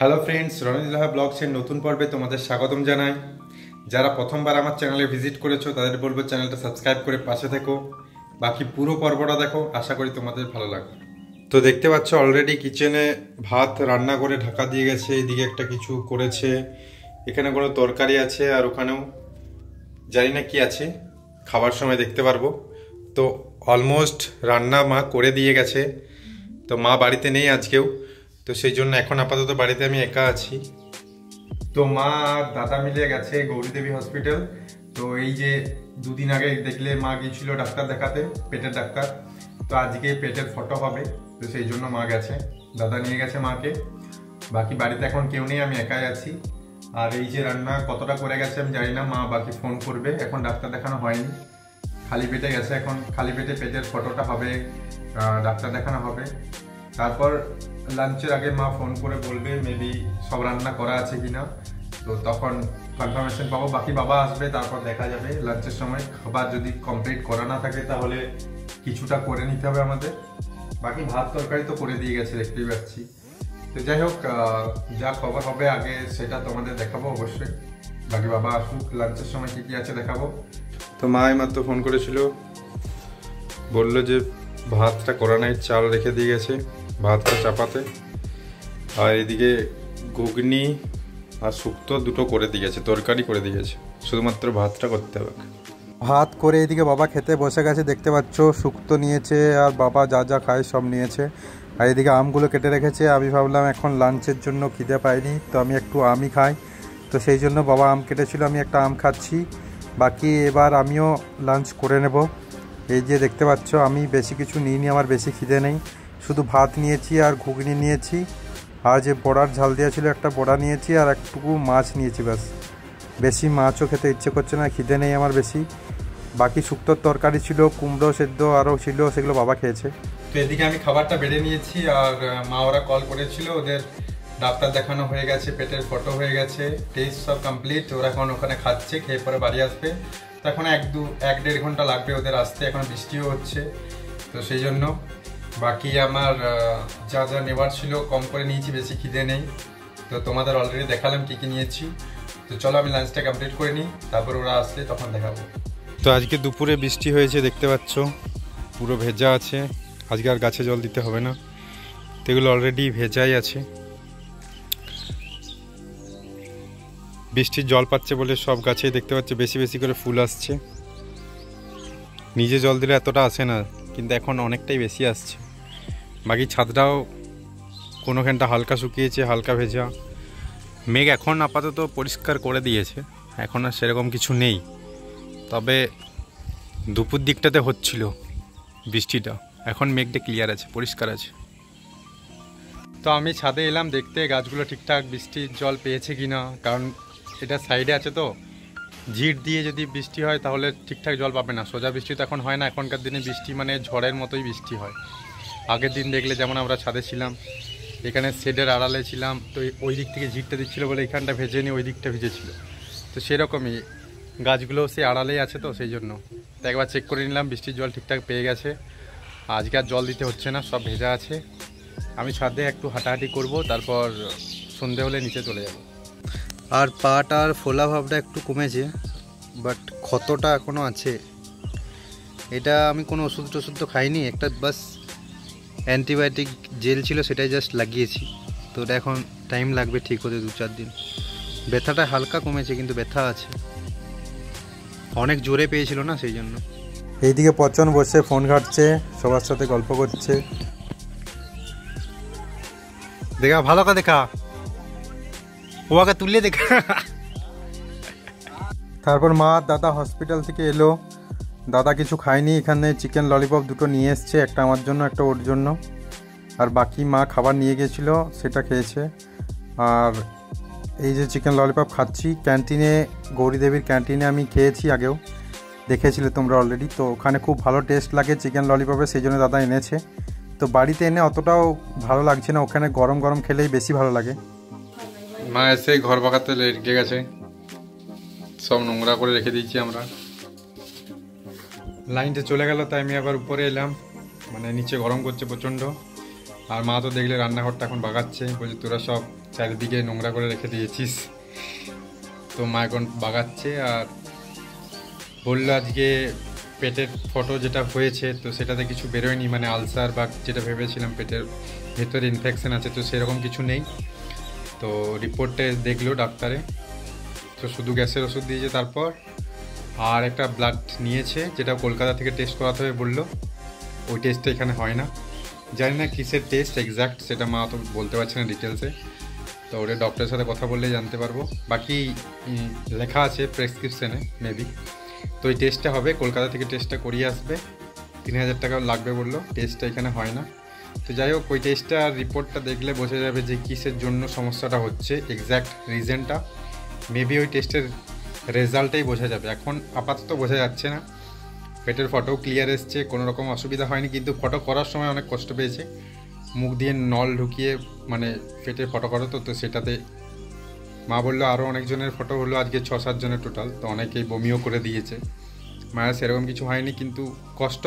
Hello friends, রনিজ Laha ব্লগসের নতুন পর্বে তোমাদের স্বাগতম জানাই। যারা প্রথমবার আমার চ্যানেলে ভিজিট করেছো তাদের বলবো চ্যানেলটা সাবস্ক্রাইব করে পাশে থেকো, বাকি পুরো পর্বটা দেখো, আশা করি তোমাদের ভালো লাগবে। তো দেখতে পাচ্ছ অলরেডি কিচেনে ভাত রান্না করে ঢাকা দিয়ে গেছে, এদিকে একটা কিছু করেছে, এখানে কোনো তরকারি আছে আর ওখানেও জানি না কি আছে, খাবার সময় দেখতে পারবো। তো অলমোস্ট রান্না মা করে দিয়ে গেছে। তো মা বাড়িতে নেই আজকেও, তো সেই জন্য এখন আপাতত বাড়িতে আমি একা আছি। তো মা আর দাদা মিলে গেছে গৌরীদেবী হসপিটাল। তো এই যে দুদিন আগে দেখলে মা গিয়েছিল ডাক্তার দেখাতে, পেটের ডাক্তার। তো আজকে পেটের ফটো হবে, তো সেই জন্য মা গেছে, দাদা নিয়ে গেছে মাকে। বাকি বাড়িতে এখন কেউ নেই, আমি একাই আছি। আর এই যে রান্না কতটা করে গেছে আমি জানি না, মা বাকি ফোন করবে, এখন ডাক্তার দেখানো হয়নি, খালি পেটে গেছে। এখন খালি পেটে পেটের ফটোটা হবে, ডাক্তার দেখানো হবে। তারপর লাঞ্চের আগে মা ফোন করে বলবে মেবি সব রান্না করা আছে কিনা, তো তখন কনফার্মেশন পাবো। বাকি বাবা আসবে, তারপর দেখা যাবে লাঞ্চের সময়। খাবার যদি কমপ্লিট করা না থাকে তাহলে কিছুটা করে নিতে হবে আমাদের। বাকি ভাত তরকারি তো করে দিয়ে গেছে, দেখতেই পাচ্ছি। তো যাই হোক, যা খবর হবে আগে সেটা তোমাদের দেখাবো অবশ্যই। বাকি বাবা আসুক, লাঞ্চের সময় কি কি আছে দেখাবো। তো মা এইমাত্র ফোন করেছিল, বললো যে ভাতটা করা নাই, চাল রেখে দিয়ে গেছে ভাতটা চাপাতে। আর এদিকে ঘুগনি আর শুক্তো দুটো করে দিয়ে গেছে, তরকারি করে দিয়ে গেছে, শুধুমাত্র ভাতটা করতে হবে। ভাত করে এদিকে বাবা খেতে বসে গেছে, দেখতে পাচ্ছ শুক্তো নিয়েছে আর বাবা যা যা খায় সব নিয়েছে। আর এদিকে আমগুলো কেটে রেখেছে। আমি ভাবলাম এখন লাঞ্চের জন্য খিদে পাইনি, তো আমি একটু আমই খাই, তো সেই জন্য বাবা আম কেটেছিল, আমি একটা আম খাচ্ছি। বাকি এবার আমিও লাঞ্চ করে নেব। এই যে দেখতে পাচ্ছ আমি বেশি কিছু নিইনি, আমার বেশি খিদে নেই, শুধু ভাত নিয়েছি আর ঘুগনি নিয়েছি, আর যে বড়ার ঝাল দেওয়া ছিল একটা বড়া নিয়েছি, আর একটুকু মাছ নিয়েছি ব্যাস। বেশি মাছও খেতে ইচ্ছে করছে না, খিদে নেই আমার বেশি। বাকি শুক্তোর তরকারি ছিল, কুমড়ো সেদ্ধ আরও ছিল, সেগুলো বাবা খেয়েছে। তো এদিকে আমি খাবারটা বেড়ে নিয়েছি, আর মা ওরা কল করেছিল, ওদের ডাক্তার দেখানো হয়ে গেছে, পেটের ফটো হয়ে গেছে, টেস্ট সব কমপ্লিট। ওরা এখন ওখানে খাচ্ছে, খেয়ে পরে বাড়ি আসবে। তো এখন 1-1.5 ঘন্টা লাগবে ওদের আসতে, এখন বৃষ্টিও হচ্ছে, তো সেই জন্য। বাকি আমার যা যা নেওয়ার ছিল কম করে নিয়েছি, বেশি খিদে নেই। তো তোমাদের অলরেডি দেখালাম কী কী নিয়েছি। তো চলো আমি লাঞ্চটা কমপ্লিট করে নিই, তারপর ওরা আসলে তখন দেখাবো। তো আজকে দুপুরে বৃষ্টি হয়েছে, দেখতে পাচ্ছ পুরো ভেজা আছে। আজকে আর গাছে জল দিতে হবে না, তো এগুলো অলরেডি ভেজাই আছে। বৃষ্টির জল পাচ্ছে বলে সব গাছেই দেখতে পাচ্ছে বেশি বেশি করে ফুল আসছে। নিজে জল দিলে এতটা আসে না, কিন্তু এখন অনেকটাই বেশি আসছে। বাকি ছাদটাও কোনোখানটা হালকা শুকিয়েছে, হালকা ভেজা। মেঘ এখন আপাতত পরিষ্কার করে দিয়েছে, এখন আর সেরকম কিছু নেই, তবে দুপুর দিকটাতে হচ্ছিল বৃষ্টিটা। এখন মেঘটা ক্লিয়ার আছে, পরিষ্কার আছে। তো আমি ছাদে এলাম দেখতে গাছগুলো ঠিকঠাক বৃষ্টির জল পেয়েছে কি না, কারণ এটা সাইডে আছে, তো ঝিট দিয়ে যদি বৃষ্টি হয় তাহলে ঠিকঠাক জল পাবে না। সোজা বৃষ্টি তো এখন হয় না, এখনকার দিনে বৃষ্টি মানে ঝড়ের মতোই বৃষ্টি হয়। আগের দিন দেখলে যেমন আমরা ছাদে ছিলাম, এখানে শেডের আড়ালে ছিলাম, তো ওই দিক থেকে ঝিটটা দিচ্ছিলো বলে এখানটা ভেজে নি, ওই দিকটা ভিজেছিল। তো সেরকমই গাছগুলো সে আড়ালেই আছে, তো সেই জন্য। তো একবার চেক করে নিলাম, বৃষ্টির জল ঠিকঠাক পেয়ে গেছে, আজকে আর জল দিতে হচ্ছে না, সব ভেজা আছে। আমি ছাদে একটু হাঁটাহাঁটি করব, তারপর সন্ধে হলে নিচে চলে যাব। আর পাটার ফোলা ভাবটা একটু কমেছে, বাট ক্ষতটা এখনও আছে। এটা আমি কোনো ওষুধ টষুধ তো খাইনি, একটা বাস অ্যান্টিবায়োটিক জেল ছিল, সেটাই জাস্ট লাগিয়েছি। তো ওটা এখন টাইম লাগবে ঠিক হতে, 2-4 দিন। ব্যথাটা হালকা কমেছে, কিন্তু ব্যথা আছে, অনেক জোরে পেয়েছিল না, সেই জন্য। এইদিকে পচন বসে ফোন ঘাটছে, সবার সাথে গল্প করছে। দেখা ভালো করে দেখা, ওকে তুললে দেখা। তারপর মা দাদা হসপিটাল থেকে এলো, দাদা কিছু খায়নি, এখানে চিকেন ললিপপ দুটো নিয়ে এসছে, একটা আমার জন্য একটা ওর জন্য। আর বাকি মা খাবার নিয়ে গেছিলো, সেটা খেয়েছে। আর এই যে চিকেন ললিপপ খাচ্ছি, ক্যান্টিনে, গৌরীদেবীর ক্যান্টিনে আমি খেয়েছি, আগেও দেখেছিলে তোমরা অলরেডি। তো ওখানে খুব ভালো টেস্ট লাগে চিকেন ললিপপে, সেই জন্য দাদা এনেছে। তো বাড়িতে এনে অতটাও ভালো লাগছে না, ওখানে গরম গরম খেলেই বেশি ভালো লাগে। মা এসে ঘর বাগাতে লেগে গেছে, সব নোংরা করে রেখে দিয়েছি আমরা। লাইনটা চলে গেল, তাই আমি আবার উপরে এলাম, মানে নিচে গরম করছে প্রচণ্ড। আর মা তো দেখলে রান্নাঘরটা এখন বাগাচ্ছে, বলছে তোরা সব চারিদিকে নোংরা করে রেখে দিয়েছিস। তো মা এখন বাগাচ্ছে আর বললো আজকে পেটের ফটো যেটা হয়েছে তো সেটাতে কিছু বেরোয়নি, মানে আলসার বা যেটা ভেবেছিলাম পেটের ভেতরে ইনফেকশন আছে তো সেরকম কিছু নেই। তো রিপোর্টে দেখলো ডাক্তারে, তো শুধু গ্যাসের ওষুধ দিয়েছে। তারপর আর একটা ব্লাড নিয়েছে যেটা কলকাতা থেকে টেস্ট করাতে হবে বললো। ওই টেস্টটা এখানে হয় না, জানি না কিসের টেস্ট এক্স্যাক্ট, সেটা মা তো বলতে পারছে না ডিটেলসে। তো ওটা ডক্টরের সাথে কথা বললে জানতে পারবো। বাকি লেখা আছে প্রেসক্রিপশানে মেবি। তো এই টেস্টটা হবে, কলকাতা থেকে টেস্টটা করিয়ে আসবে, 3000 টাকা লাগবে বললো। টেস্টটা এখানে হয় না। তো যাই হোক, ওই টেস্টটা রিপোর্টটা দেখলে বোঝা যাবে যে কিসের জন্য সমস্যাটা হচ্ছে, এক্স্যাক্ট রিজনটা মেবি ওই টেস্টের রেজাল্টেই বোঝা যাবে। এখন আপাতত বোঝা যাচ্ছে না। পেটের ফটো ক্লিয়ার এসছে, কোনো রকম অসুবিধা হয়নি, কিন্তু ফটো করার সময় অনেক কষ্ট পেয়েছে। মুখ দিয়ে নল ঢুকিয়ে মানে পেটের ফটো করো তো সেটাতে মা বললো আরও অনেকজনের ফটো হলো আজকে 6-7 জনের টোটাল, তো অনেকেই বমিও করে দিয়েছে। মায়ের সেরকম কিছু হয়নি, কিন্তু কষ্ট,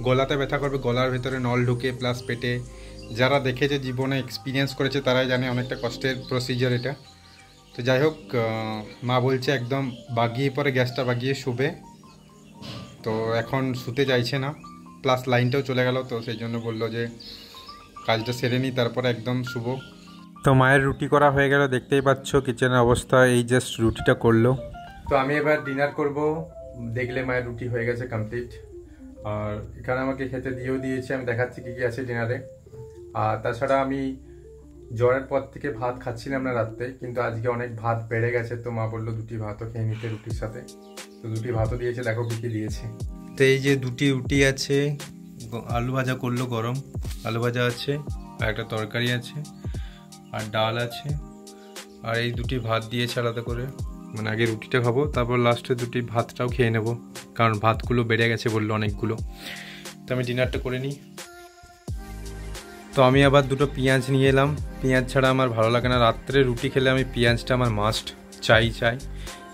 গলাতে ব্যথা করবে, গলার ভেতরে নল ঢুকে প্লাস পেটে। যারা দেখেছে জীবনে এক্সপিরিয়েন্স করেছে তারাই জানে অনেকটা কষ্টের প্রসিজার এটা। তো যাই হোক, মা বলছে একদম বাগিয়ে পরে গ্যাসটা বাগিয়ে শুবে। তো এখন শুতে চাইছে না, প্লাস লাইনটাও চলে গেল, তো সেই জন্য বললো যে কাজটা সেরে নিই তারপরে একদম শুভ। তো মায়ের রুটি করা হয়ে গেল, দেখতেই পাচ্ছ কিচেনের অবস্থা। এই জাস্ট রুটিটা করলো। তো আমি এবার ডিনার করব। দেখলে মায়ের রুটি হয়ে গেছে কমপ্লিট, আর এখানে আমাকে খেতে দিয়েও দিয়েছে। আমি দেখাচ্ছি কী কী আছে ডিনারে। আর তাছাড়া আমি জ্বরের পর থেকে ভাত খাচ্ছিলাম না রাত্রে, কিন্তু আজকে অনেক ভাত বেড়ে গেছে, তো মা বললো 2টি ভাতও খেয়ে নিতে রুটির সাথে। তো 2টি ভাতও দিয়েছে, দেখো কী কী দিয়েছে। তো এই যে 2টি রুটি আছে, আলু ভাজা করলো গরম, আলু ভাজা আছে, আর একটা তরকারি আছে, আর ডাল আছে, আর এই 2টি ভাত দিয়েছে আলাদা করে। মানে আগে রুটিটা খাবো, তারপর লাস্টে 2টি ভাতটাও খেয়ে নেবো, কারণ ভাতগুলো বেড়ে গেছে বললো অনেকগুলো। তো আমি ডিনারটা করে নিই। তো আমি আবার 2টো পেঁয়াজ নিয়ে এলাম। পেঁয়াজ ছাড়া আমার ভালো লাগে না, রাত্রে রুটি খেলে আমি পেঁয়াজটা আমার মাস্ট চাই।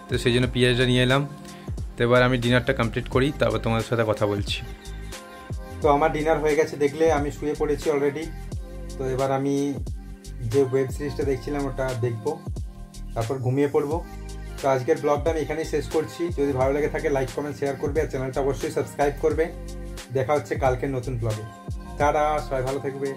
তো সেই জন্য পেঁয়াজটা নিয়ে এলাম। তো এবার আমি ডিনারটা কমপ্লিট করি, তারপর তোমাদের সাথে কথা বলছি। তো আমার ডিনার হয়ে গেছে, দেখলে আমি শুয়ে পড়েছি অলরেডি। তো এবার আমি যে ওয়েব সিরিজটা দেখছিলাম ওটা দেখবো, তারপর ঘুমিয়ে পড়বো। তো আজকের ব্লগটা আমি এখানেই শেষ করছি। যদি ভালো লেগে থাকে লাইক কমেন্ট শেয়ার করবে, আর চ্যানেলটা অবশ্যই সাবস্ক্রাইব করবে। দেখা হচ্ছে কালকের নতুন ব্লগে। টাটা, সবাই ভালো থাকবে।